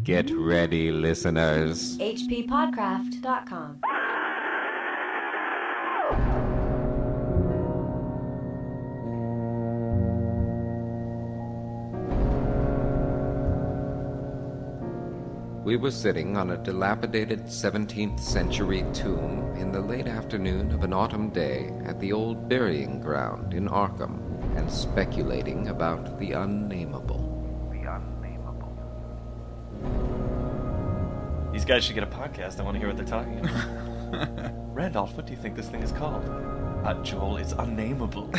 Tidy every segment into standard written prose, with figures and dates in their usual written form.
Get ready, listeners. hppodcraft.com. We were sitting on a dilapidated 17th century tomb in the late afternoon of an autumn day at the old burying ground in Arkham and speculating about the unnamable. These guys should get a podcast. I want to hear what they're talking about. Randolph, what do you think this thing is called? Joel, it's Unnamable.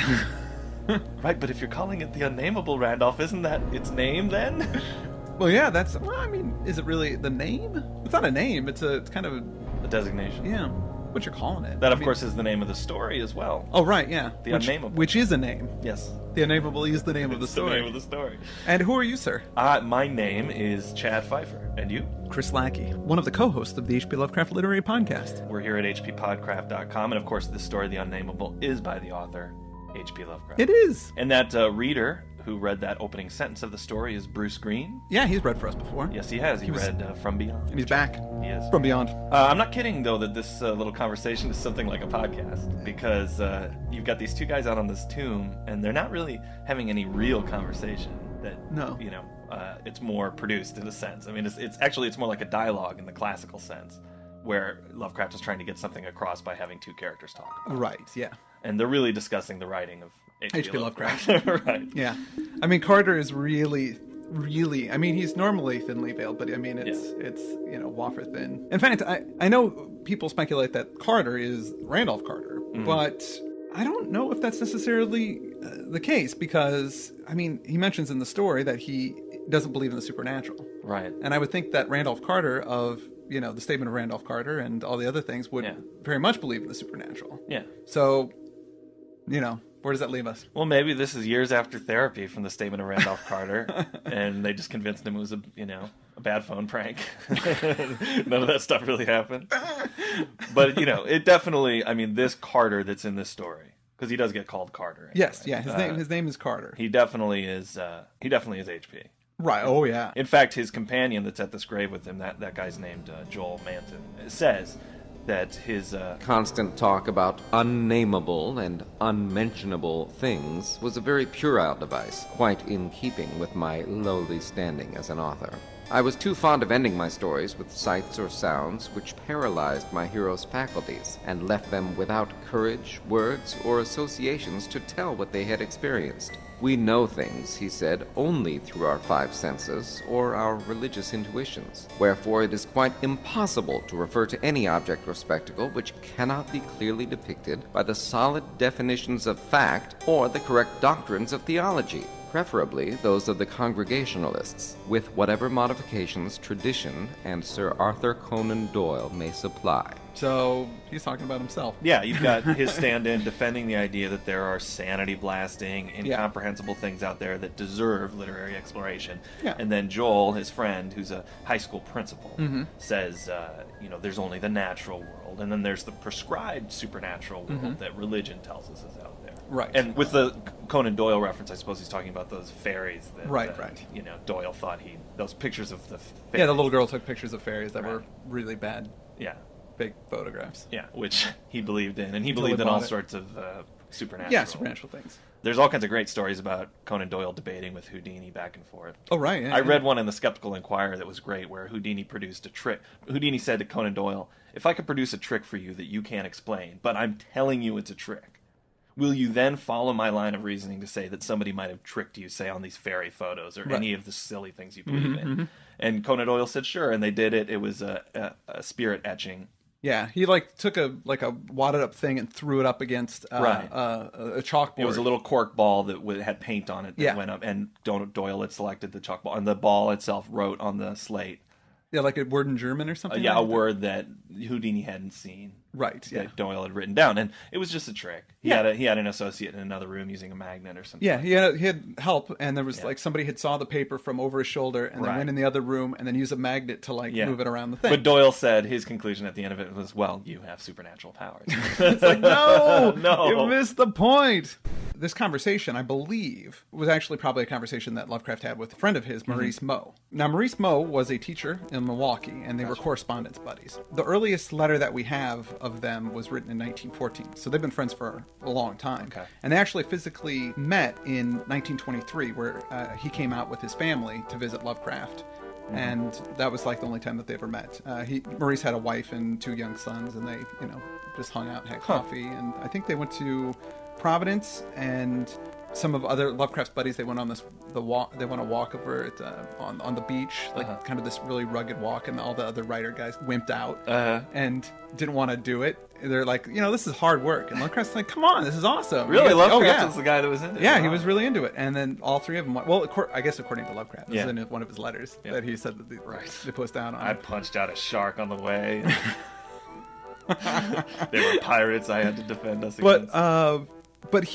Right, but if you're calling it the Unnamable, Randolph, isn't that its name then? Well, yeah, is it really the name? It's not a name. It's kind of A designation. yeah, what you're calling it. That, of course, is the name of the story as well. Oh, right, yeah. The Unnamable. Which is a name. Yes. The Unnamable is the name of the It's the story. name of the story. And who are you, sir? My name is Chad Pfeiffer. And you? Chris Lackey, one of the co-hosts of the H.P. Lovecraft Literary Podcast. We're here at hppodcraft.com, and of course, this story, The Unnamable, is by the author, H.P. Lovecraft. It is. And that reader who read that opening sentence of the story is Bruce Green. Yeah, he's read for us before. Yes, he has. He read From Beyond. And he's back. He is. From Beyond. I'm not kidding, though, that this little conversation is something like a podcast, because you've got these two guys out on this tomb, and they're not really having any real conversation. No. It's more produced in a sense. I mean, it's more like a dialogue in the classical sense, where Lovecraft is trying to get something across by having two characters talk. Right, yeah. And they're really discussing the writing of H.P. Lovecraft. Right. Yeah. I mean, Carter is really, I mean, he's normally thinly veiled, but I mean, it's wafer thin. In fact, I know people speculate that Carter is Randolph Carter, but I don't know if that's necessarily the case, because, I mean, he mentions in the story that he doesn't believe in the supernatural. Right. And I would think that Randolph Carter of, the statement of Randolph Carter and all the other things would very much believe in the supernatural. Yeah. So, where does that leave us? Well, maybe this is years after therapy from the statement of Randolph Carter, and they just convinced him it was a bad phone prank. None of that stuff really happened. But, it definitely, I mean, this Carter that's in this story, because he does get called Carter. Anyway. Yes, yeah, his name is Carter. He definitely is HP. Right, oh yeah. In fact, his companion that's at this grave with him, that guy's named Joel Manton, says that his Constant talk about unnamable and unmentionable things was a very puerile device, quite in keeping with my lowly standing as an author. I was too fond of ending my stories with sights or sounds which paralyzed my heroes' faculties and left them without courage, words, or associations to tell what they had experienced. We know things, he said, only through our five senses or our religious intuitions. Wherefore it is quite impossible to refer to any object or spectacle which cannot be clearly depicted by the solid definitions of fact or the correct doctrines of theology, preferably those of the Congregationalists, with whatever modifications tradition and Sir Arthur Conan Doyle may supply. So, he's talking about himself. Yeah, you've got his stand-in defending the idea that there are sanity-blasting, incomprehensible things out there that deserve literary exploration. Yeah. And then Joel, his friend, who's a high school principal, says, there's only the natural world, and then there's the prescribed supernatural world that religion tells us is out there. Right. And with the Conan Doyle reference, I suppose he's talking about those fairies that, right. Doyle thought those pictures of the fairies. Yeah, the little girl took pictures of fairies that were really bad. Yeah. Big photographs. Yeah, which he believed in, and he believed in all sorts of supernatural. Yeah, supernatural things. There's all kinds of great stories about Conan Doyle debating with Houdini back and forth. Oh, right. Yeah, I read one in the Skeptical Inquirer that was great, where Houdini produced a trick. Houdini said to Conan Doyle, "If I could produce a trick for you that you can't explain, but I'm telling you it's a trick, will you then follow my line of reasoning to say that somebody might have tricked you, say, on these fairy photos or any of the silly things you believe in?" And Conan Doyle said, sure, and they did it. It was a spirit etching. Yeah, he took a wadded up thing and threw it up against a chalkboard. It was a little cork ball that had paint on it that went up, and Doyle had selected the chalkball, and the ball itself wrote on the slate. Yeah, like a word in German or something. A word that Houdini hadn't seen. Right. Yeah. That Doyle had written down, and it was just a trick. He had an associate in another room using a magnet or something. Yeah, he had help, and there was somebody had saw the paper from over his shoulder, and then went in the other room, and then used a magnet to move it around the thing. But Doyle said his conclusion at the end of it was, "Well, you have supernatural powers." It's like, no, no, you missed the point. This conversation, I believe, was actually probably a conversation that Lovecraft had with a friend of his, Maurice Moe. Now, Maurice Moe was a teacher in Milwaukee, and they were correspondence buddies. The earliest letter that we have of them was written in 1914, so they've been friends for a long time. Okay. And they actually physically met in 1923, where he came out with his family to visit Lovecraft. And that was like the only time that they ever met. Maurice had a wife and 2 young sons, and they, just hung out and had coffee. And I think they went to Providence, and some of other Lovecraft's buddies, they went on They went a walk over at, on the beach, like kind of this really rugged walk, and all the other writer guys wimped out and didn't want to do it. They're like, this is hard work, and Lovecraft's like, come on, this is awesome. Really, Lovecraft was the guy that was into it. Yeah, he was really into it, and then all 3 of them. Well, I guess according to Lovecraft, this is in one of his letters that he said that they pushed down on. I punched out a shark on the way. They were pirates. I had to defend us against. But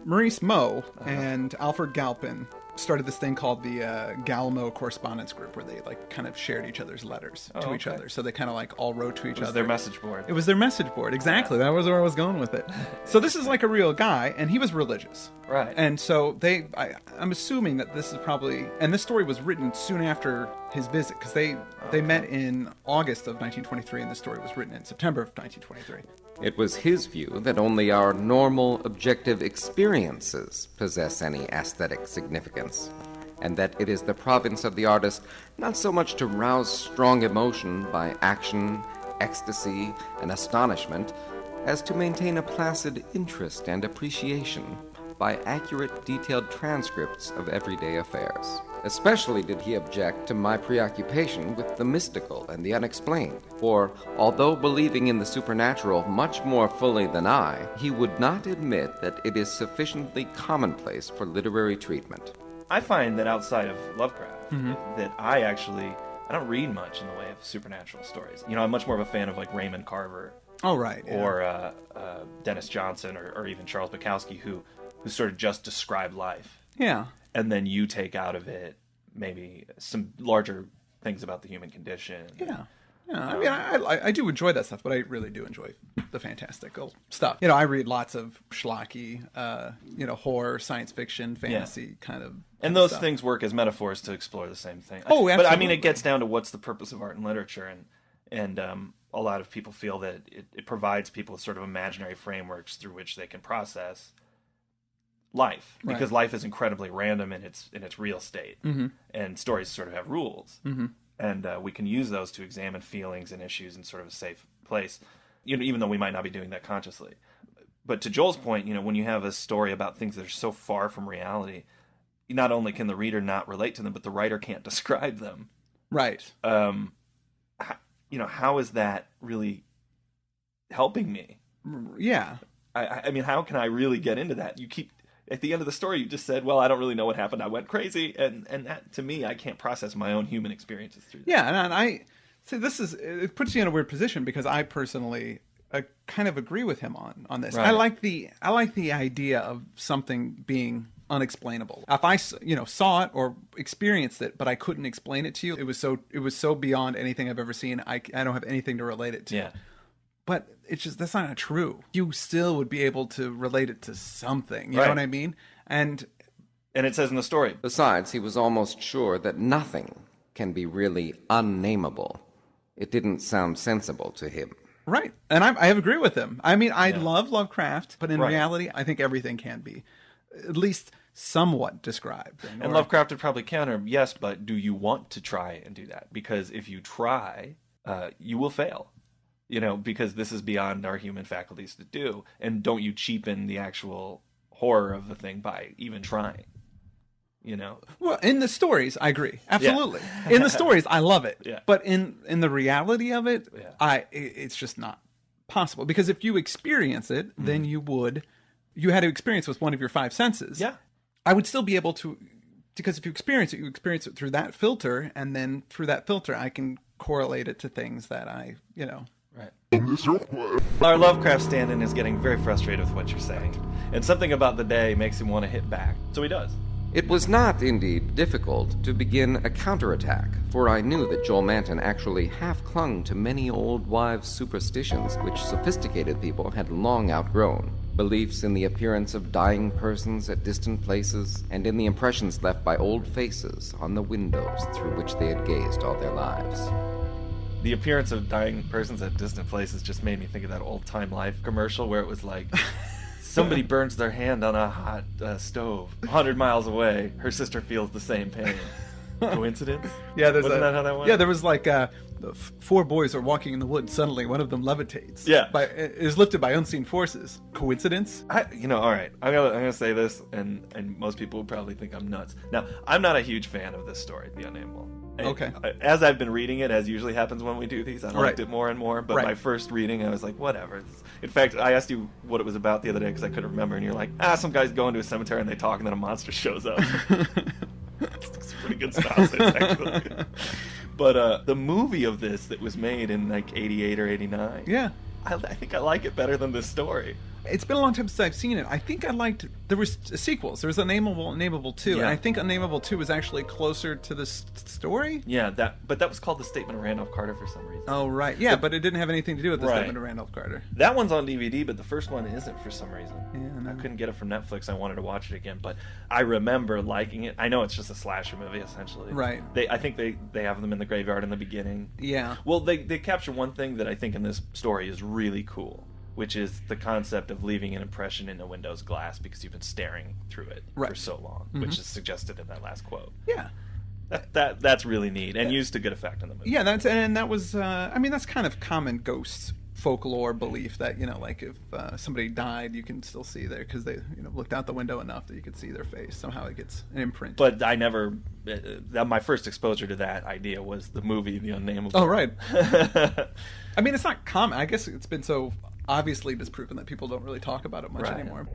Maurice Moe and Alfred Galpin started this thing called the Galmo Correspondence Group, where they like kind of shared each other's letters to each other. So they kind of like all wrote to each other. It was their message board. It was their message board. Exactly. That was where I was going with it. So this is like a real guy, and he was religious. Right. And so I'm assuming that this is probably, and this story was written soon after his visit, because they met in August of 1923, and the story was written in September of 1923. It was his view that only our normal, objective experiences possess any aesthetic significance, and that it is the province of the artist not so much to rouse strong emotion by action, ecstasy, and astonishment, as to maintain a placid interest and appreciation by accurate, detailed transcripts of everyday affairs. Especially did he object to my preoccupation with the mystical and the unexplained, for although believing in the supernatural much more fully than I, he would not admit that it is sufficiently commonplace for literary treatment. I find that outside of Lovecraft, that I don't read much in the way of supernatural stories. I'm much more of a fan of like Raymond Carver. Oh, right. Yeah. Or Dennis Johnson, or even Charles Bukowski, who sort of just describe life. Yeah. And then you take out of it maybe some larger things about the human condition. Yeah. I mean, I do enjoy that stuff, but I really do enjoy the fantastical stuff. I read lots of schlocky, horror, science fiction, fantasy kind of. And those stuff. things work as metaphors to explore the same thing. Oh, absolutely. But I mean, it gets down to what's the purpose of art and literature, and a lot of people feel that it provides people with sort of imaginary frameworks through which they can process life, because life is incredibly random in its real state, and stories sort of have rules, and we can use those to examine feelings and issues in sort of a safe place, even though we might not be doing that consciously. But to Joel's point, when you have a story about things that are so far from reality, not only can the reader not relate to them, but the writer can't describe them. Right. How is that really helping me? Yeah. I mean, how can I really get into that? At the end of the story, you just said, well, I don't really know what happened. I went crazy. And that, to me, I can't process my own human experiences through that. Yeah, and I see it puts you in a weird position, because I personally kind of agree with him on this. Right. I like the idea of something being unexplainable. If I saw it or experienced it, but I couldn't explain it to you, it was so beyond anything I've ever seen. I don't have anything to relate it to. Yeah. But it's just, that's not true. You still would be able to relate it to something. You know what I mean? And it says in the story. Besides, he was almost sure that nothing can be really unnameable. It didn't sound sensible to him. Right. And I agree with him. I mean, I love Lovecraft, but in reality, I think everything can be at least somewhat described. And Lovecraft would probably counter, yes, but do you want to try and do that? Because if you try, you will fail. Because this is beyond our human faculties to do. And don't you cheapen the actual horror of the thing by even trying, Well, in the stories, I agree. Absolutely. Yeah. In the stories, I love it. Yeah. But in the reality of it, it's just not possible. Because if you experience it, then you had to experience with one of your 5 senses. Yeah. I would still be able to, because if you experience it through that filter, and then through that filter, I can correlate it to things that Right. Our Lovecraft stand-in is getting very frustrated with what you're saying, and something about the day makes him want to hit back. So he does. It was not, indeed, difficult to begin a counterattack, for I knew that Joel Manton actually half clung to many old wives' superstitions which sophisticated people had long outgrown. beliefs in the appearance of dying persons at distant places, and in the impressions left by old faces on the windows through which they had gazed all their lives. The appearance of dying persons at distant places just made me think of that old Time Life commercial where it was like, somebody burns their hand on a hot stove 100 miles away. Her sister feels the same pain. Coincidence? Yeah, Wasn't that how that went? Yeah, there was like four boys are walking in the woods. Suddenly, one of them levitates. Yeah, is lifted by unseen forces. Coincidence? All right. I'm gonna say this, and most people would probably think I'm nuts. Now, I'm not a huge fan of this story, The Unnamable. Okay. As I've been reading it, as usually happens when we do these, I liked it more and more. But my first reading, I was like, whatever. In fact, I asked you what it was about the other day because I couldn't remember, and you're like, some guys go into a cemetery and they talk, and then a monster shows up. It's pretty good synopsis, actually. But the movie of this that was made in like 88 or 89, yeah, I think I like it better than this story. It's been a long time since I've seen it. I think I liked... There was sequels. There was Unnamable 2, and I think Unnamable 2 was actually closer to the story. Yeah, but that was called The Statement of Randolph Carter for some reason. Oh, right. Yeah, but it didn't have anything to do with The Statement of Randolph Carter. That one's on DVD, but the first one isn't for some reason. Yeah, no. I couldn't get it from Netflix. I wanted to watch it again, but I remember liking it. I know it's just a slasher movie, essentially. Right. I think they have them in the graveyard in the beginning. Yeah. Well, they capture one thing that I think in this story is really cool, which is the concept of leaving an impression in a window's glass because you've been staring through it for so long, which is suggested in that last quote. Yeah. That's really neat and used to good effect in the movie. Yeah, that was that's kind of common ghost folklore belief that, like if somebody died, you can still see there because they looked out the window enough that you could see their face. Somehow it gets an imprint. But I never my first exposure to that idea was the movie The Unnamable. Oh, right. I mean, it's not common. I guess it's been so obviously disproven that people don't really talk about it much anymore.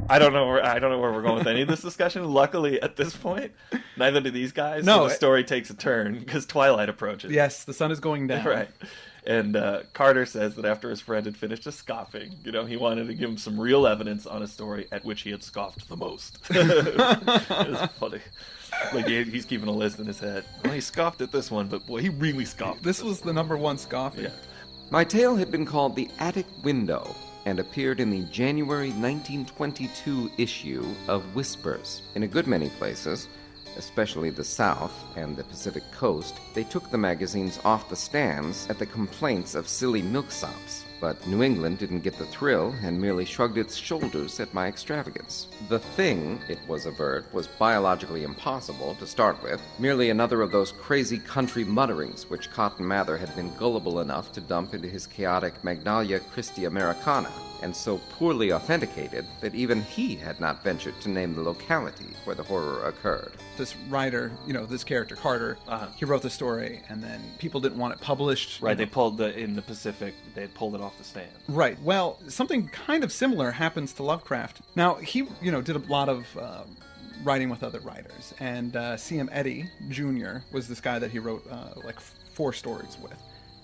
I don't know where we're going with any of this discussion. Luckily, at this point, neither do these guys. No, so the story takes a turn because twilight approaches. Yes, the sun is going down. Right. And Carter says that after his friend had finished his scoffing, he wanted to give him some real evidence on a story at which he had scoffed the most. It was funny. Like he's keeping a list in his head. Well, he scoffed at this one, but boy, he really scoffed. This was the number one scoffing. Yeah. My tale had been called The Attic Window and appeared in the January 1922 issue of Whispers. In a good many places, especially the South and the Pacific Coast, they took the magazines off the stands at the complaints of silly milksops. But New England didn't get the thrill and merely shrugged its shoulders at my extravagance. The thing, it was averred, was biologically impossible to start with, merely another of those crazy country mutterings which Cotton Mather had been gullible enough to dump into his chaotic Magnalia Christi Americana, and so poorly authenticated that even he had not ventured to name the locality where the horror occurred. This writer, this character, Carter, he wrote the story, and then people didn't want it published. Right, they pulled in the Pacific, they had pulled it off the stand. Right, well, something kind of similar happens to Lovecraft. Now, he, did a lot of writing with other writers, and C.M. Eddy Jr. was this guy that he wrote, 4 stories with.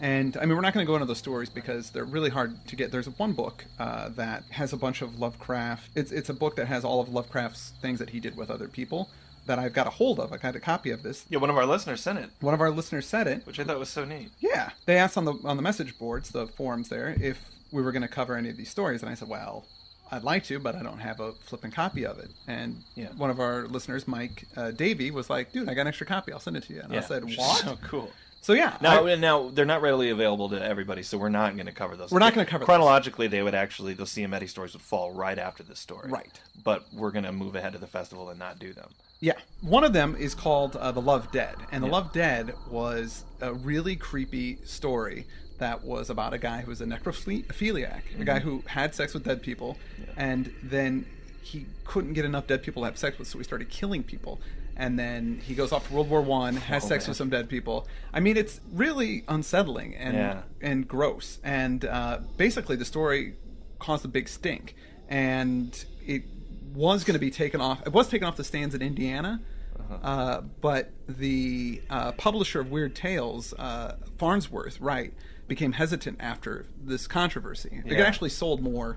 And, we're not going to go into those stories because they're really hard to get. There's one book that has a bunch of Lovecraft. It's a book that has all of Lovecraft's things that he did with other people that I've got a hold of. I got a copy of this. Yeah, one of our listeners sent it. One of our listeners said it. Which I thought was so neat. Yeah. They asked on the message boards, the forums there, if we were going to cover any of these stories. And I said, well, I'd like to, but I don't have a flipping copy of it. And one of our listeners, Mike Davey, was like, dude, I got an extra copy. I'll send it to you. And I said, what? So cool. So yeah. Now they're not readily available to everybody, so we're not going to cover those. We're not going to cover chronologically. They would actually, those C.M. Eddy stories would fall right after this story. Right. But we're going to move ahead to the festival and not do them. Yeah. One of them is called The Love Dead, and The Love Dead was a really creepy story that was about a guy who was a necrophiliac, a guy who had sex with dead people, and then he couldn't get enough dead people to have sex with, so he started killing people. And then he goes off to World War I, has sex with some dead people. It's really unsettling and gross. And basically the story caused a big stink. And it was going to be taken off. It was taken off the stands in Indiana. But the publisher of Weird Tales, Farnsworth, became hesitant after this controversy. It actually sold more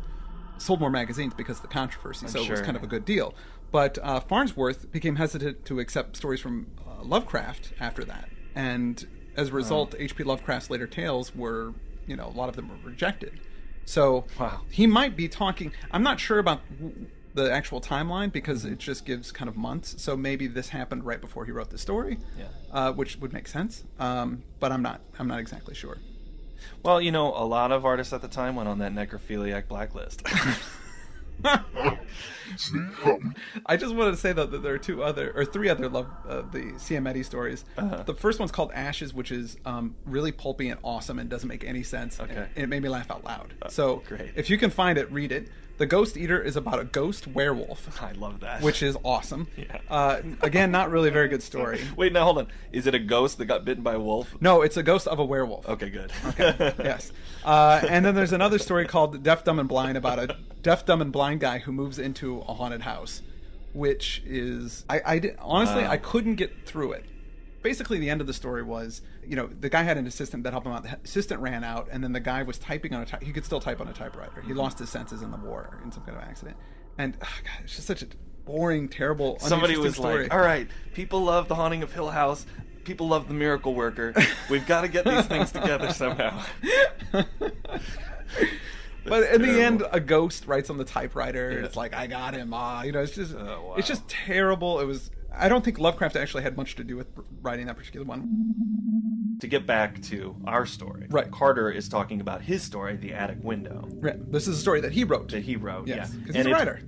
magazines because of the controversy, so it was kind of a good deal. But Farnsworth became hesitant to accept stories from Lovecraft after that. And as a result, H.P. Lovecraft's later tales were, a lot of them were rejected. So Wow. he might be talking. I'm not sure about the actual timeline because it just gives kind of months. So maybe this happened right before he wrote the story, which would make sense. But I'm not exactly sure. Well, a lot of artists at the time went on that necrophiliac blacklist. I just wanted to say though that there are three other the Ciametti stories. The first one's called Ashes, which is really pulpy and awesome and doesn't make any sense. Okay. And it made me laugh out loud. So great. if you can find it, read it. The Ghost Eater is about a ghost werewolf. I love that. Which is awesome. Yeah. Again, not really a very good story. Wait, now hold on. Is it a ghost that got bitten by a wolf? No, it's a ghost of a werewolf. Okay, good. Okay, yes. And then there's another story called Deaf, Dumb, and Blind about a deaf, dumb, and blind guy who moves into a haunted house, which is... honestly, I couldn't get through it. Basically, the end of the story was, the guy had an assistant that helped him out. The assistant ran out, and then the guy was typing on he could still type on a typewriter. He lost his senses in the war in some kind of accident. And, God, it's just such a boring, terrible, Somebody was story. like, all right, people love The Haunting of Hill House. People love The Miracle Worker. We've got to get these things together somehow. But in the end, a ghost writes on the typewriter. Yeah. It's like, I got him. It's just, It's just terrible. It was. I don't think Lovecraft actually had much to do with writing that particular one. To get back to our story, right? Carter is talking about his story, The Attic Window. Right. This is a story that he wrote. Yes, because he's a writer.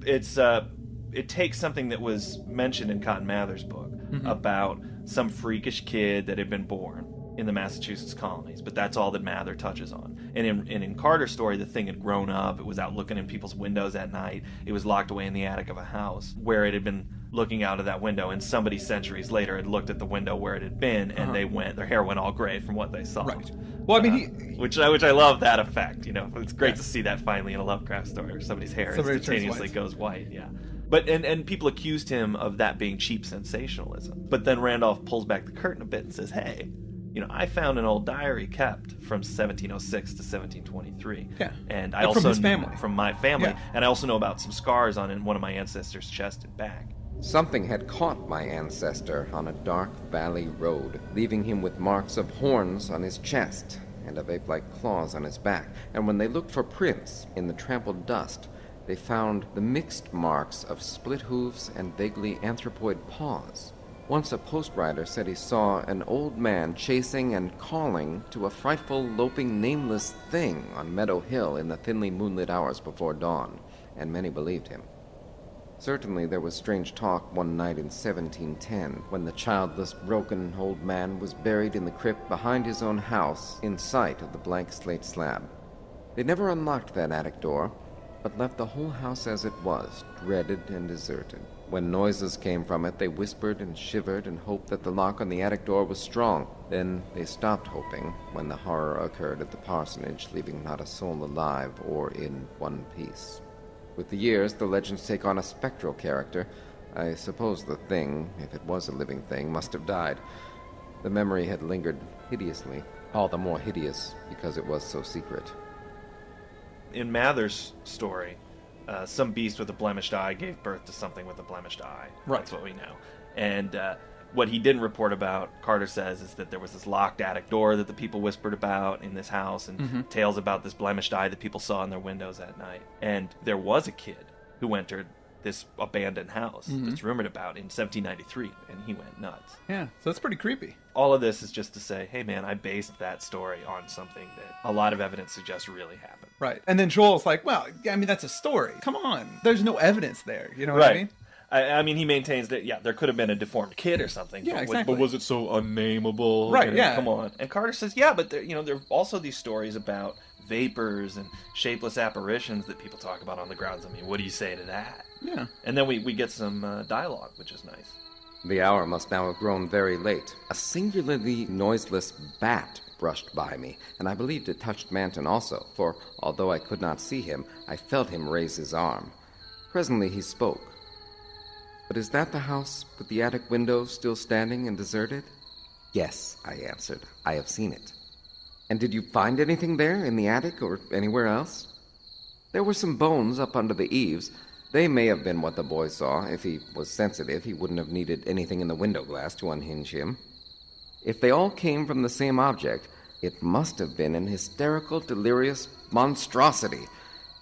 It takes something that was mentioned in Cotton Mather's book about some freakish kid that had been born in the Massachusetts colonies, but that's all that Mather touches on. And in Carter's story, the thing had grown up. It was out looking in people's windows at night. It was locked away in the attic of a house where it had been looking out of that window, and somebody centuries later had looked at the window where it had been, and their hair went all gray from what they saw. Right. Well, I mean, which I love that effect. It's great to see that finally in a Lovecraft story where somebody's hair instantaneously goes white. Yeah. But and people accused him of that being cheap sensationalism. But then Randolph pulls back the curtain a bit and says, hey, I found an old diary kept from 1706 to 1723. Yeah. And I also from his family. From my family. Yeah. And I also know about some scars on one of my ancestors' chest and back. Something had caught my ancestor on a dark valley road, leaving him with marks of horns on his chest and of ape-like claws on his back. And when they looked for prints in the trampled dust, they found the mixed marks of split hooves and vaguely anthropoid paws. Once a post-rider said he saw an old man chasing and calling to a frightful, loping, nameless thing on Meadow Hill in the thinly moonlit hours before dawn, and many believed him. Certainly there was strange talk one night in 1710, when the childless, broken old man was buried in the crypt behind his own house, in sight of the blank slate slab. They never unlocked that attic door, but left the whole house as it was, dreaded and deserted. When noises came from it, they whispered and shivered and hoped that the lock on the attic door was strong. Then they stopped hoping when the horror occurred at the parsonage, leaving not a soul alive or in one piece. With the years, the legends take on a spectral character. I suppose the thing, if it was a living thing, must have died. The memory had lingered hideously, all the more hideous because it was so secret. In Mather's story, some beast with a blemished eye gave birth to something with a blemished eye. Right. That's what we know. And what he didn't report about, Carter says, is that there was this locked attic door that the people whispered about in this house, and tales about this blemished eye that people saw in their windows at night. And there was a kid who entered this abandoned house that's rumored about in 1793, and he went nuts. Yeah, so that's pretty creepy. All of this is just to say, hey man, I based that story on something that a lot of evidence suggests really happened. Right. And then Joel's like, well, I mean, that's a story. Come on. There's no evidence there. You know what I mean? I mean, he maintains that, yeah, there could have been a deformed kid or something. Yeah, exactly. But was it so unnameable? Right, yeah. Come on. And Carter says, yeah, but there are also these stories about vapors and shapeless apparitions that people talk about on the grounds. I mean, what do you say to that? Yeah. And then we get some dialogue, which is nice. The hour must now have grown very late. A singularly noiseless bat brushed by me, and I believed it touched Manton also, for although I could not see him, I felt him raise his arm. Presently he spoke. But is that the house with the attic window still standing and deserted? Yes, I answered. I have seen it. And did you find anything there, in the attic or anywhere else? There were some bones up under the eaves. They may have been what the boy saw. If he was sensitive, he wouldn't have needed anything in the window glass to unhinge him. If they all came from the same object, It must have been an hysterical, delirious monstrosity.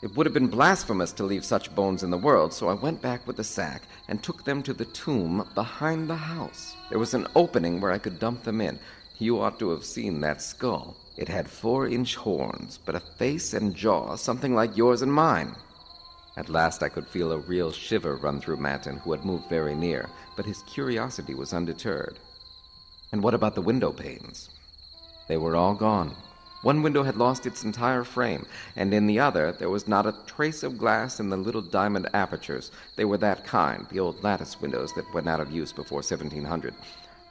It would have been blasphemous to leave such bones in the world, so I went back with the sack and took them to the tomb behind the house. There was an opening where I could dump them in. You ought to have seen that skull. It had 4-inch horns, but a face and jaw something like yours and mine. At last I could feel a real shiver run through Manton, who had moved very near, but his curiosity was undeterred. And what about the window panes? They were all gone. One window had lost its entire frame, and in the other there was not a trace of glass in the little diamond apertures. They were that kind, the old lattice windows that went out of use before 1700.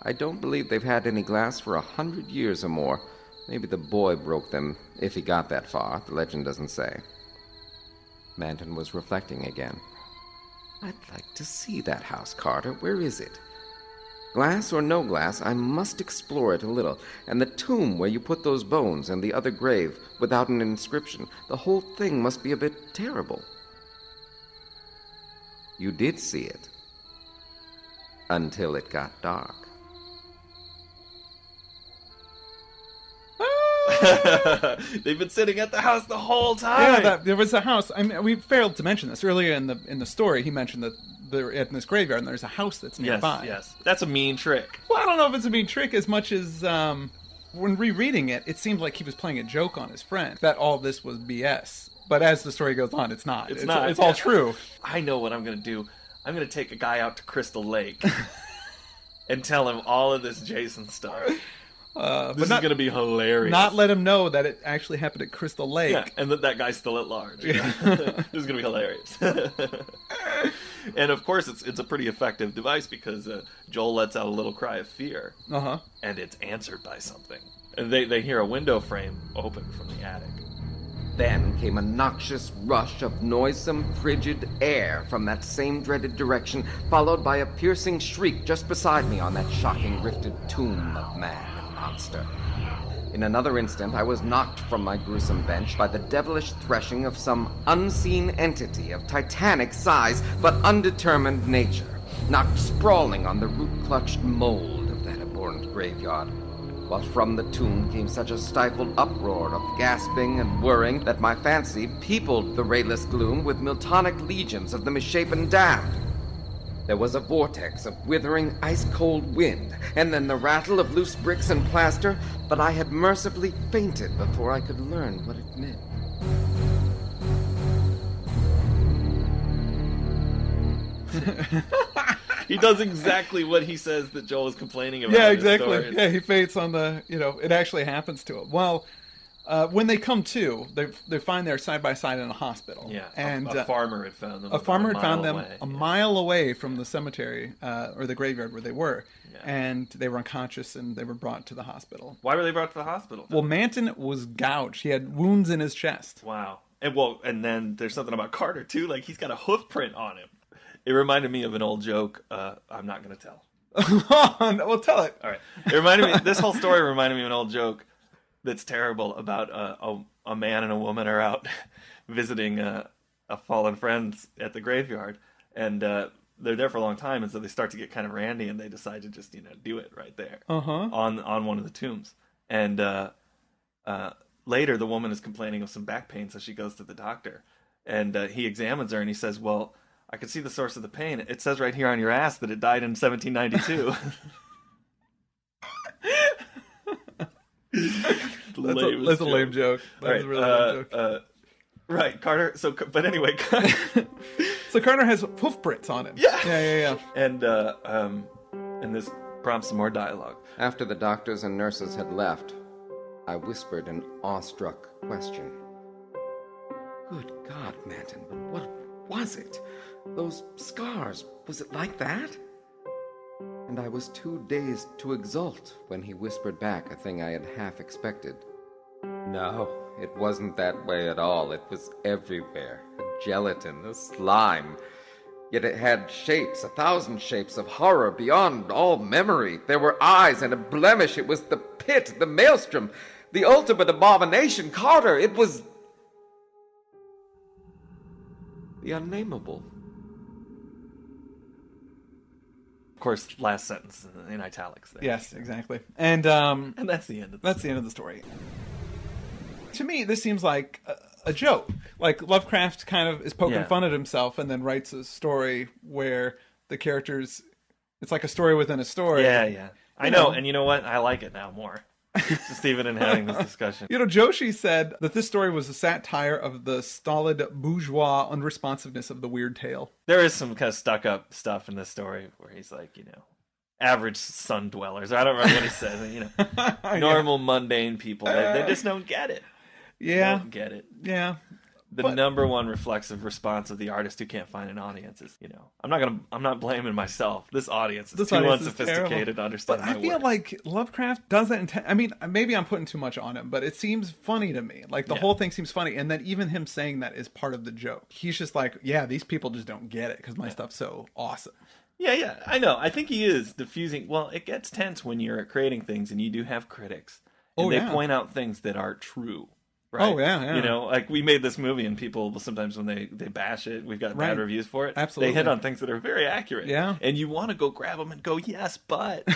I don't believe they've had any glass for 100 years or more. Maybe the boy broke them, if he got that far. The legend doesn't say. Manton was reflecting again. I'd like to see that house, Carter. Where is it? Glass or no glass, I must explore it a little. And the tomb where you put those bones and the other grave without an inscription. The whole thing must be a bit terrible. You did see it. Until it got dark. They've been sitting at the house the whole time. Yeah, there was a house. I mean, we failed to mention this earlier in the story. He mentioned that they're in this graveyard and there's a house that's nearby. Yes. That's a mean trick. Well, I don't know if it's a mean trick as much as when rereading it, it seemed like he was playing a joke on his friend that all this was BS. But as the story goes on, it's not. It's not. It's all true. I know what I'm going to do. I'm going to take a guy out to Crystal Lake and tell him all of this Jason stuff. This is going to be hilarious. Not let him know that it actually happened at Crystal Lake. Yeah, and that guy's still at large. This is going to be hilarious. And of course, it's a pretty effective device because Joel lets out a little cry of fear. Uh-huh. And it's answered by something. And they hear a window frame open from the attic. Then came a noxious rush of noisome, frigid air from that same dreaded direction, followed by a piercing shriek just beside me on that shocking rifted tomb of man and monster. In another instant, I was knocked from my gruesome bench by the devilish threshing of some unseen entity of titanic size but undetermined nature, knocked sprawling on the root-clutched mold of that abhorrent graveyard, while from the tomb came such a stifled uproar of gasping and whirring that my fancy peopled the rayless gloom with Miltonic legions of the misshapen damned. There was a vortex of withering, ice-cold wind, and then the rattle of loose bricks and plaster, but I had mercifully fainted before I could learn what it meant. He does exactly what he says that Joel is complaining about. Yeah, exactly. Yeah, he faints on the, it actually happens to him. Well, when they come to, they find they're side by side in a hospital. Yeah, and a farmer had found them. A farmer had found them away. a mile away from the cemetery, or the graveyard where they were. Yeah. And they were unconscious and they were brought to the hospital. Why were they brought to the hospital? Well, Manton was gouged. He had wounds in his chest. Wow. And then there's something about Carter, too. Like, he's got a hoof print on him. It reminded me of an old joke. I'm not going to tell. Well, tell it. All right. This whole story reminded me of an old joke that's terrible about a man and a woman are out visiting a fallen friend at the graveyard. And they're there for a long time, and so they start to get kind of randy, and they decide to just, do it right there on one of the tombs. And later, the woman is complaining of some back pain, so she goes to the doctor. And he examines her, and he says, well, I can see the source of the pain. It says right here on your ass that it died in 1792. That's a lame joke. That's a really lame joke. Right, Carter. But anyway, so Carter has hoof prints on him. Yeah. And this prompts some more dialogue. After the doctors and nurses had left, I whispered an awestruck question. Good God, Manton, but what was it? Those scars, was it like that? And I was too dazed to exult when he whispered back a thing I had half expected. No, it wasn't that way at all. It was everywhere. A gelatin, a slime. Yet it had shapes, 1,000 shapes of horror beyond all memory. There were eyes and a blemish. It was the pit, the maelstrom, the ultimate abomination. Carter, it was the Unnamable. course, last sentence in italics there. Yes, exactly. And that's the end of the end of the story. To me, this seems like a joke. Like Lovecraft kind of is poking fun at himself and then writes a story where the characters, it's like a story within a story. Yeah. I know, and you know what? I like it now more. Just even in having this discussion. Joshi said that this story was a satire of the stolid bourgeois unresponsiveness of the weird tale. There is some kind of stuck-up stuff in this story where he's like, average sun dwellers. I don't remember what he says. Normal, mundane people. They just don't get it. Yeah. They don't get it. Yeah. The number one reflexive response of the artist who can't find an audience is, I'm not blaming myself. This audience is too unsophisticated to understand my work. I feel like Lovecraft does that. I mean, maybe I'm putting too much on him, but it seems funny to me. Like the whole thing seems funny, and then even him saying that is part of the joke. He's just like, yeah, these people just don't get it because my stuff's so awesome. Yeah, I know. I think he is diffusing. Well, it gets tense when you're creating things and you do have critics, and they point out things that are true. Right? Oh, yeah. Like we made this movie and people sometimes when they bash it, we've got bad reviews for it. Absolutely. They hit on things that are very accurate. Yeah. And you want to go grab them and go, yes, but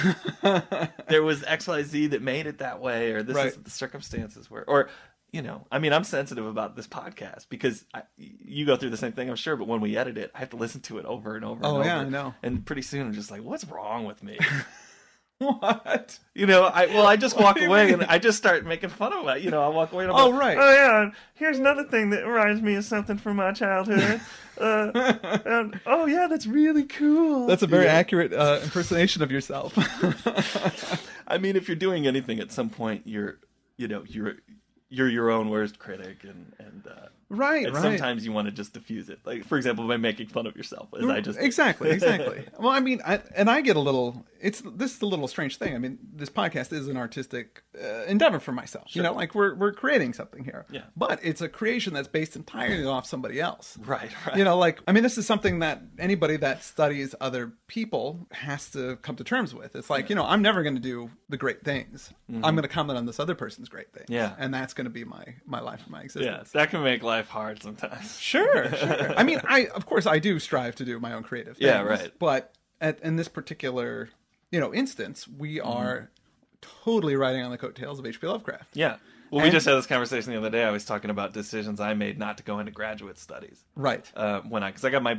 there was XYZ that made it that way, or this is the circumstances where, or, I'm sensitive about this podcast because you go through the same thing, I'm sure, but when we edit it, I have to listen to it over and over and over. Oh, yeah, I know. And pretty soon I'm just like, what's wrong with me? What? I just walk away and I just start making fun of it. I'll walk away and I'm like, oh yeah, here's another thing that reminds me of something from my childhood. And, oh yeah, that's really cool. That's a very accurate impersonation of yourself. I mean, if you're doing anything at some point, you're your own worst critic, and right. sometimes you want to just diffuse it, like for example by making fun of yourself, as I just exactly. Well, I mean, I get a little. This is a little strange thing. I mean, this podcast is an artistic endeavor for myself. Sure. Like we're creating something here. Yeah. But it's a creation that's based entirely off somebody else. Right. This is something that anybody that studies other people has to come to terms with. It's like, I'm never going to do the great things. Mm-hmm. I'm going to comment on this other person's great things. Yeah. And that's going to be my life and my existence. Yeah, that can make life hard sometimes. Sure. I mean, of course I do strive to do my own creative things. Yeah, right. But in this particular, instance, we are totally riding on the coattails of H.P. Lovecraft. Yeah. Well, we just had this conversation the other day. I was talking about decisions I made not to go into graduate studies. Right. Because I got my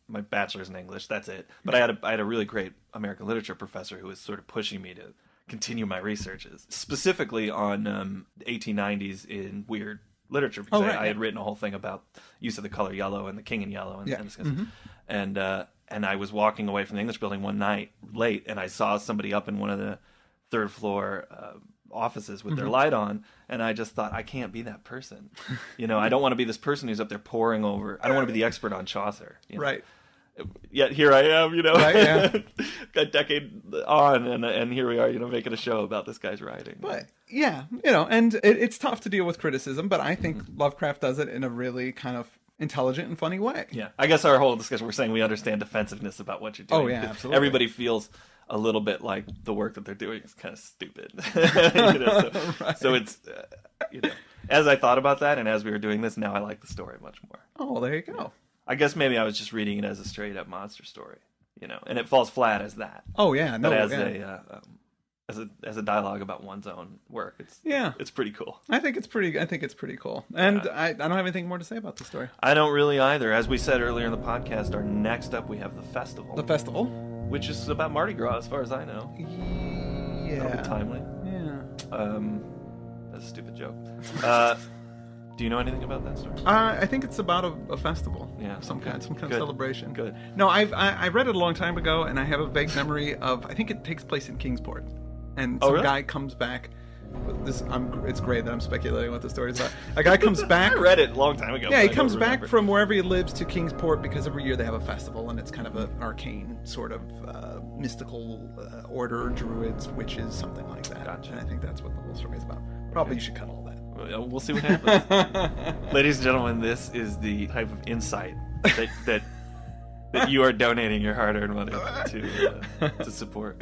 bachelor's in English. That's it. But I had a really great American literature professor who was sort of pushing me to continue my researches, specifically on 1890s in weird literature. Because I had written a whole thing about use of the color yellow and the king in yellow, and this kind of stuff. And I was walking away from the English building one night late, and I saw somebody up in one of the third floor offices with their light on, and I just thought, I can't be that person. I don't want to be this person who's up there poring over. I don't want to be the expert on Chaucer. Right. Yet here I am, Right, yeah. a decade on, and here we are, making a show about this guy's writing. But yeah, and it's tough to deal with criticism, but I think Lovecraft does it in a really kind of intelligent and funny way. Yeah, I guess our whole discussion, we're saying we understand defensiveness about what you're doing. Oh yeah, absolutely. Everybody feels a little bit like the work that they're doing is kind of stupid. So it's, as I thought about that, and as we were doing this, now I like the story much more. Oh, there you go. Yeah. I guess maybe I was just reading it as a straight up monster story, and it falls flat as that. Oh yeah, no, but as a dialogue about one's own work, it's pretty cool. I think it's pretty cool, and I don't have anything more to say about the story. I don't really either. As we said earlier in the podcast, our next up we have the festival. The festival, which is about Mardi Gras, as far as I know. Yeah, that'll be timely. Yeah. That's a stupid joke. Do you know anything about that story? I think it's about a festival. Yeah, some kind of celebration. Good. No, I read it a long time ago, and I have a vague memory of. I think it takes place in Kingsport, and some guy comes back. It's great that I'm speculating what the story is about. A guy comes back. I read it a long time ago. Yeah, he comes back from wherever he lives to Kingsport because every year they have a festival, and it's kind of an arcane sort of mystical order, druids, witches, something like that. Gotcha. And I think that's what the whole story is about. Probably you should cut all that. We'll see what happens. Ladies and gentlemen, this is the type of insight that you are donating your hard-earned money to support.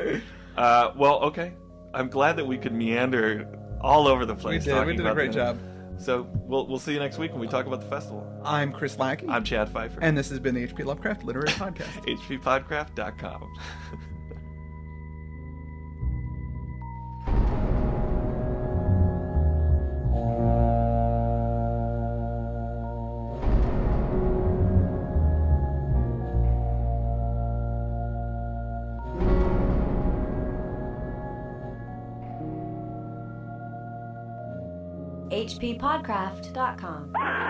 Well, okay. I'm glad that we could meander all over the place. We did a great job. So we'll see you next week when we talk about the festival. I'm Chris Lackey. I'm Chad Pfeiffer. And this has been the HP Lovecraft Literary Podcast. HPPodcraft.com. hppodcraft.com.